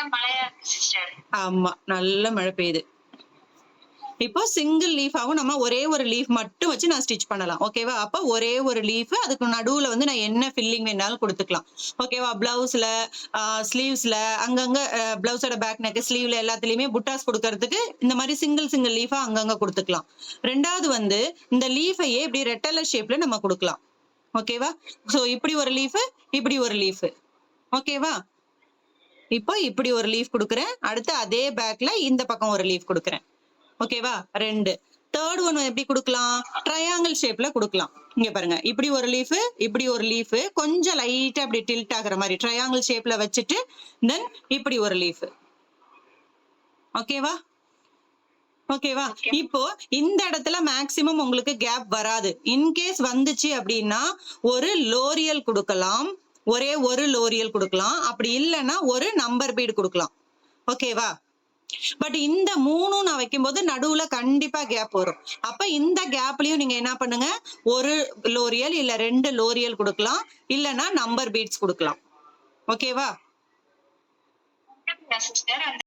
நல்ல மழையா இருக்கு சிஸ்டர். ஆமா, நல்ல மழை பெய்யுது. இப்போ சிங்கிள் லீஃபாவும் நம்ம ஒரே ஒரு லீஃப் மட்டும் வச்சு நான் ஸ்டிச் பண்ணலாம். ஓகேவா? அப்ப ஒரே ஒரு லீஃப், அதுக்கு நடுவுல வந்து நான் என்ன ஃபில்லிங் வேணாலும் குடுத்துக்கலாம். ஓகேவா? பிளவுஸ்ல, ஸ்லீவ்ஸ்ல அங்கங்க பிளவுஸோட பேக் நெக், ஸ்லீவ்ல எல்லாத்துலயுமே புட்டாஸ் குடுக்கறதுக்கு இந்த மாதிரி சிங்கிள் சிங்கிள் லீஃபா அங்கங்க குடுத்துக்கலாம். 2வது வந்து இந்த லீஃபையே இப்படி ரெட்டல ஷேப்ல நம்ம குடுக்கலாம். ஓகேவா? சோ இப்படி ஒரு லீஃப், இப்படி ஒரு லீஃப். ஓகேவா? இப்போ இப்படி ஒரு லீஃப் குடுக்குறேன். அடுத்து அதே பேக்ல இந்த பக்கம் ஒரு லீஃப் குடுக்குறேன். ஓகேவா? 2. தேர்ட் ஒன் எப்படி குடுக்கலாம்? ட்ரையாங்கிள் ஷேப்ல குடுக்கலாம். இங்க பாருங்க, இப்படி ஒரு லீஃப், இப்படி ஒரு லீஃப், கொஞ்சம் லைட்டா அப்படி டில்ட் ஆகுற மாதிரி ட்ரையாங்கிள் ஷேப்ல வச்சுட்டு தென் இப்படி ஒரு லீஃப். ஓகேவா? ஓகேவா? இப்போ இந்த இடத்துல மேக்சிமம் உங்களுக்கு கேப் வராது. இன்கேஸ் வந்துச்சு அப்படின்னா ஒரு லோரியல் கொடுக்கலாம், ஒரே ஒரு லோரியல் கொடுக்கலாம். அப்படி இல்லைன்னா ஒரு நம்பர் பீடு கொடுக்கலாம். ஓகேவா? பட் இந்த 3ம் நான் வைக்கும்போது நடுவுல கண்டிப்பா கேப் வரும். அப்ப இந்த கேப்லயும் நீங்க என்ன பண்ணுங்க, ஒரு லோரியல் இல்ல 2 லோரியல் கொடுக்கலாம், இல்லனா நம்பர் பீட்ஸ் கொடுக்கலாம். ஓகேவா? சிஸ்டர் அந்த